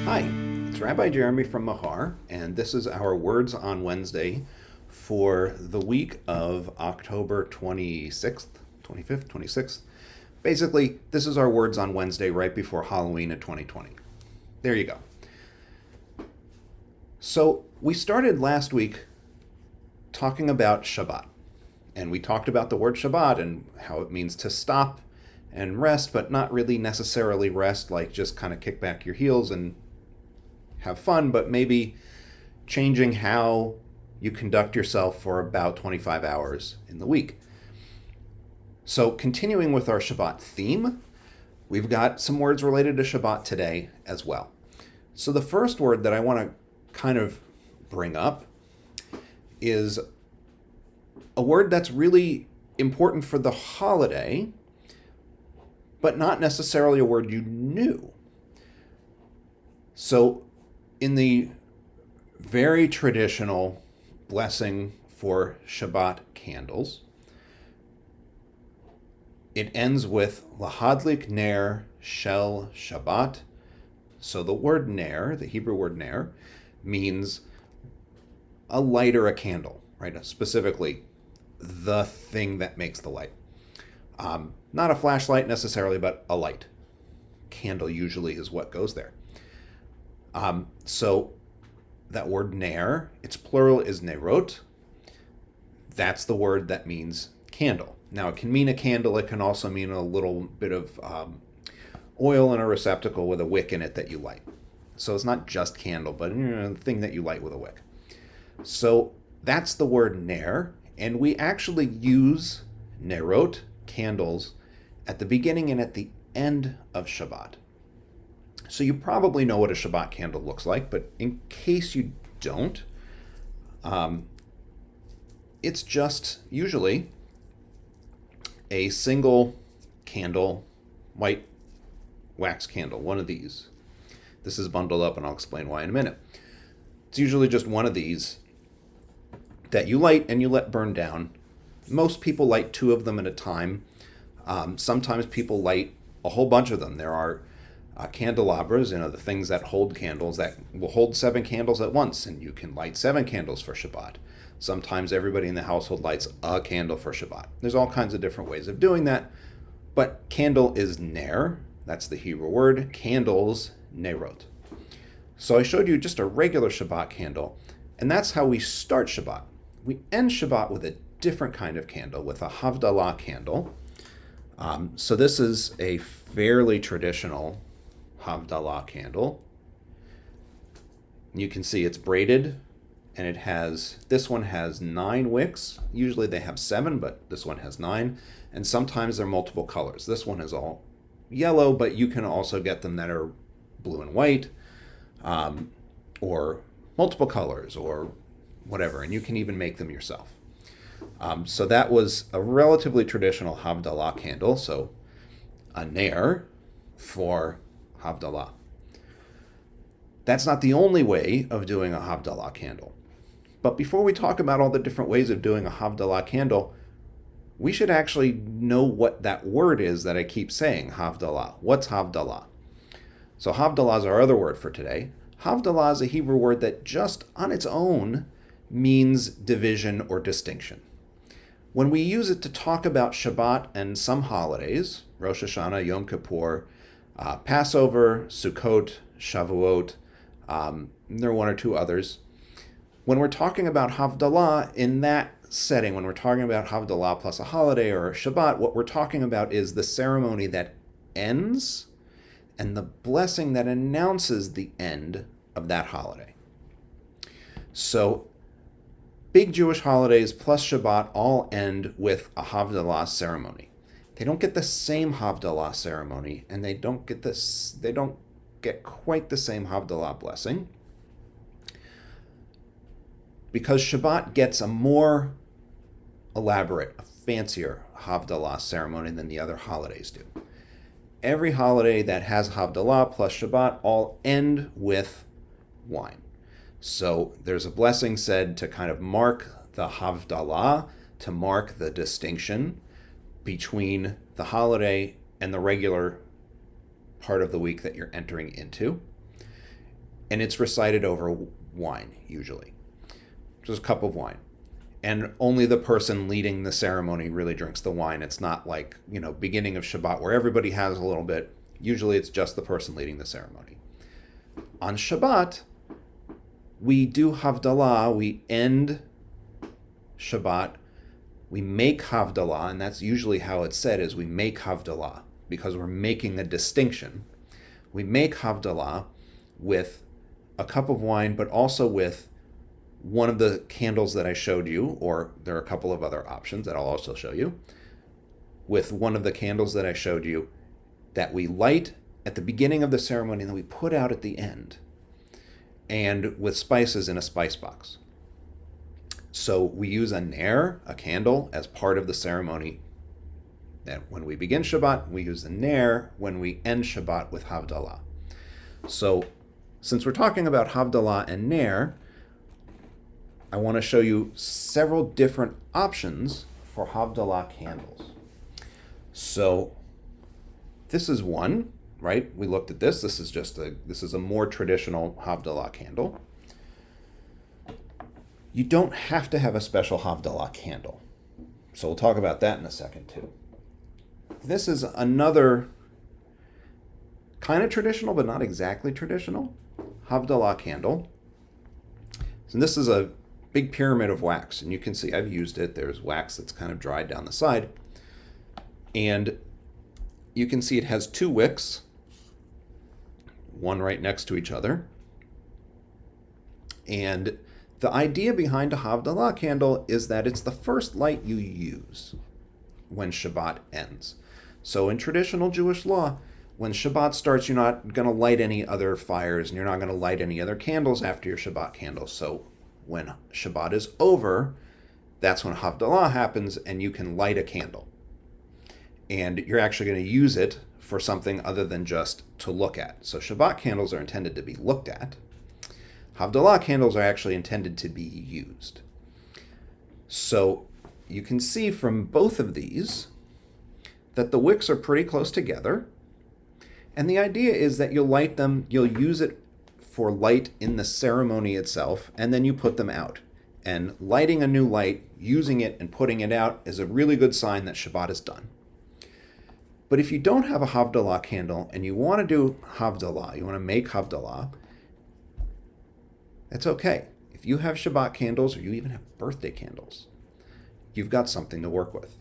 Hi, it's Rabbi Jeremy from Mahar, and this is our Words on Wednesday for the week of October 26th, 25th, 26th. Basically, this is our Words on Wednesday right before Halloween in 2020. There you go. So, we started last week talking about Shabbat, and we talked about the word Shabbat and how it means to stop and rest, but not really necessarily rest, like just kind of kick back your heels and have fun, but maybe changing how you conduct yourself for about 25 hours in the week. So, continuing with our Shabbat theme, we've got some words related to Shabbat today as well. So, the first word that I want to kind of bring up is a word that's really important for the holiday, but not necessarily a word you knew. So, in the very traditional blessing for Shabbat candles, it ends with Lahadlik Neir Shel Shabbat. So the word Neir, the Hebrew word Neir, means a light or a candle, right? Specifically, the thing that makes the light. Not a flashlight necessarily, but a light. Candle usually is what goes there. So that word Neir, its plural is Neirot. That's the word that means candle. Now, it can mean a candle. It can also mean a little bit of oil in a receptacle with a wick in it that you light. So it's not just candle, but the thing that you light with a wick. So that's the word Neir, and we actually use Neirot, candles, at the beginning and at the end of Shabbat. So you probably know what a Shabbat candle looks like, but in case you don't, it's just usually a single candle, white wax candle, one of these. This is bundled up, and I'll explain why in a minute. It's usually just one of these that you light and you let burn down. Most people light two of them at a time. Sometimes people light a whole bunch of them. There are candelabras, the things that hold candles that will hold 7 candles at once, and you can light 7 candles for Shabbat. Sometimes everybody in the household lights a candle for Shabbat. There's all kinds of different ways of doing that, but candle is ner, that's the Hebrew word, candles, Neirot. So I showed you just a regular Shabbat candle, and that's how we start Shabbat. We end Shabbat with a different kind of candle, with a Havdalah candle. So this is a fairly traditional Havdalah candle. You can see it's braided, and this one has 9 wicks. Usually they have 7, but this one has 9, and sometimes they're multiple colors. This one is all yellow, but you can also get them that are blue and white, or multiple colors, or whatever, and you can even make them yourself. So that was a relatively traditional Havdalah candle, so a Neir for Havdalah. That's not the only way of doing a Havdalah candle. But before we talk about all the different ways of doing a Havdalah candle, we should actually know what that word is that I keep saying, Havdalah. What's Havdalah? So Havdalah is our other word for today. Havdalah is a Hebrew word that just on its own means division or distinction. When we use it to talk about Shabbat and some holidays, Rosh Hashanah, Yom Kippur, Passover, Sukkot, Shavuot, there are one or two others. When we're talking about Havdalah in that setting, when we're talking about Havdalah plus a holiday or a Shabbat, what we're talking about is the ceremony that ends and the blessing that announces the end of that holiday. So big Jewish holidays plus Shabbat all end with a Havdalah ceremony. They don't get the same Havdalah ceremony, and they don't get quite the same Havdalah blessing, because Shabbat gets a more elaborate, a fancier Havdalah ceremony than the other holidays do. Every holiday that has Havdalah plus Shabbat all end with wine. So there's a blessing said to kind of mark the Havdalah, to mark the distinction between the holiday and the regular part of the week that you're entering into. and it's recited over wine, usually. Just a cup of wine. And only the person leading the ceremony really drinks the wine. It's not like, beginning of Shabbat where everybody has a little bit. Usually it's just the person leading the ceremony. On Shabbat, we do Havdalah. We end Shabbat. We make Havdalah, and that's usually how it's said, is we make Havdalah, because we're making a distinction. We make Havdalah with a cup of wine, but also with one of the candles that I showed you, or there are a couple of other options that I'll also show you, with one of the candles that I showed you that we light at the beginning of the ceremony and then we put out at the end, and with spices in a spice box. So we use a Neir, a candle, as part of the ceremony. That when we begin Shabbat, we use the Neir. When we end Shabbat with Havdalah. So since we're talking about Havdalah and Neir, I want to show you several different options for Havdalah candles. So this is one, right? We looked at this. This is a more traditional Havdalah candle. You don't have to have a special Havdalah candle. So we'll talk about that in a second too. This is another kind of traditional, but not exactly traditional, Havdalah candle. So this is a big pyramid of wax, and you can see I've used it. There's wax that's kind of dried down the side. And you can see it has two wicks, one right next to each other. And the idea behind a Havdalah candle is that it's the first light you use when Shabbat ends. So in traditional Jewish law, when Shabbat starts, you're not going to light any other fires, and you're not going to light any other candles after your Shabbat candles. So when Shabbat is over, that's when Havdalah happens, and you can light a candle. And you're actually going to use it for something other than just to look at. So Shabbat candles are intended to be looked at. Havdalah candles are actually intended to be used. So you can see from both of these that the wicks are pretty close together. And the idea is that you'll light them, you'll use it for light in the ceremony itself, and then you put them out. And lighting a new light, using it and putting it out is a really good sign that Shabbat is done. But if you don't have a Havdalah candle and you want to do Havdalah, you want to make Havdalah, that's okay. If you have Shabbat candles, or you even have birthday candles, you've got something to work with,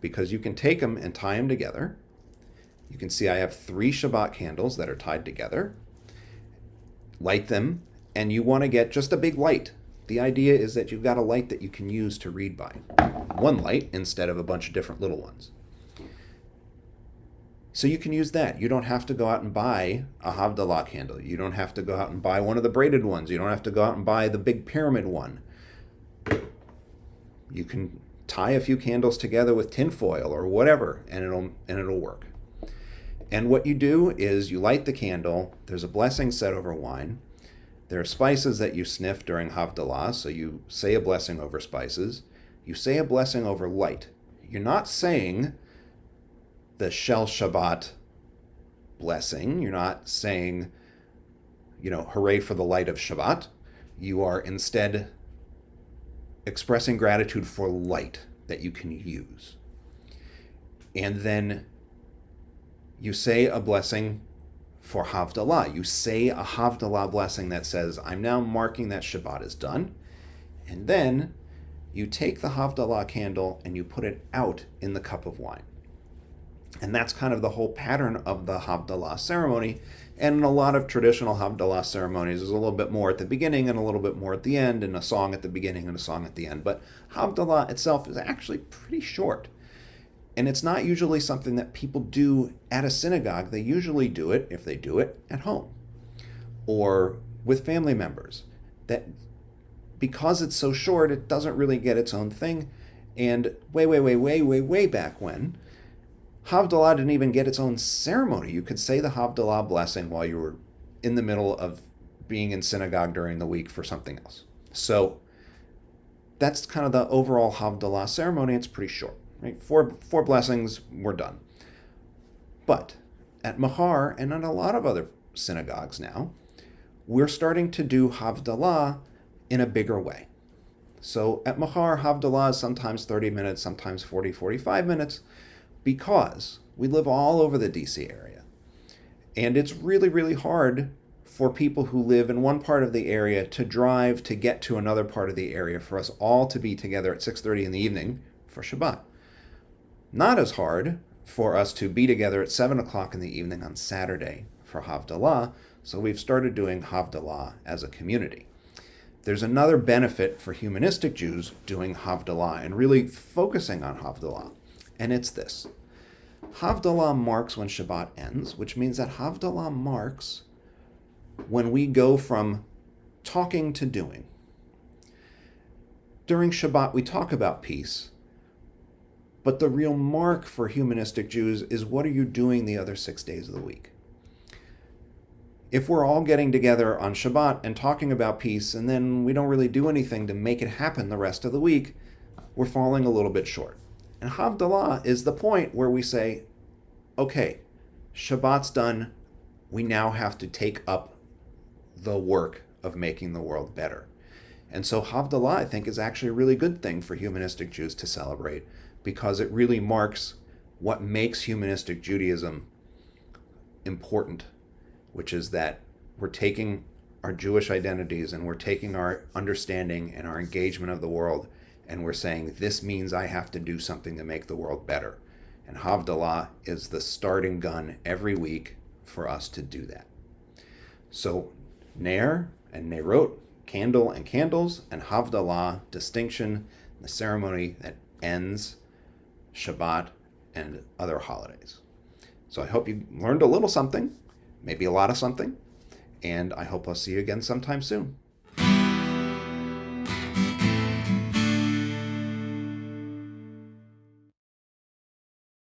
because you can take them and tie them together. You can see I have 3 Shabbat candles that are tied together. Light them, and you want to get just a big light. The idea is that you've got a light that you can use to read by. One light instead of a bunch of different little ones. So you can use that. You don't have to go out and buy a Havdalah candle. You don't have to go out and buy one of the braided ones. You don't have to go out and buy the big pyramid one. You can tie a few candles together with tinfoil or whatever, and it'll work. And what you do is you light the candle. There's a blessing said over wine. There are spices that you sniff during Havdalah, so you say a blessing over spices. You say a blessing over light. You're not saying the Shel Shabbat blessing. You're not saying, hooray for the light of Shabbat. You are instead expressing gratitude for light that you can use. And then you say a blessing for Havdalah. You say a Havdalah blessing that says, I'm now marking that Shabbat is done. And then you take the Havdalah candle and you put it out in the cup of wine. And that's kind of the whole pattern of the Havdalah ceremony. And in a lot of traditional Havdalah ceremonies, there's a little bit more at the beginning and a little bit more at the end, and a song at the beginning and a song at the end. But Havdalah itself is actually pretty short. And it's not usually something that people do at a synagogue. They usually do it, if they do it, at home or with family members. That because it's so short, it doesn't really get its own thing. And way back when, Havdalah didn't even get its own ceremony. You could say the Havdalah blessing while you were in the middle of being in synagogue during the week for something else. So that's kind of the overall Havdalah ceremony. It's pretty short, right? Four blessings, we're done. But at Mahar and at a lot of other synagogues now, we're starting to do Havdalah in a bigger way. So at Mahar, Havdalah is sometimes 30 minutes, sometimes 40, 45 minutes, because we live all over the DC area. And it's really, really hard for people who live in one part of the area to drive to get to another part of the area for us all to be together at 6:30 in the evening for Shabbat. Not as hard for us to be together at 7 o'clock in the evening on Saturday for Havdalah, so we've started doing Havdalah as a community. There's another benefit for humanistic Jews doing Havdalah and really focusing on Havdalah, and it's this. Havdalah marks when Shabbat ends, which means that Havdalah marks when we go from talking to doing. During Shabbat, we talk about peace, but the real mark for humanistic Jews is what are you doing the other 6 days of the week? If we're all getting together on Shabbat and talking about peace, and then we don't really do anything to make it happen the rest of the week, we're falling a little bit short. And Havdalah is the point where we say, okay, Shabbat's done. We now have to take up the work of making the world better. And so Havdalah, I think, is actually a really good thing for humanistic Jews to celebrate, because it really marks what makes humanistic Judaism important, which is that we're taking our Jewish identities and we're taking our understanding and our engagement of the world, and we're saying, this means I have to do something to make the world better. And Havdalah is the starting gun every week for us to do that. So Neir and Neirot, candle and candles, and Havdalah, distinction, the ceremony that ends Shabbat and other holidays. So I hope you learned a little something, maybe a lot of something, and I hope I'll see you again sometime soon.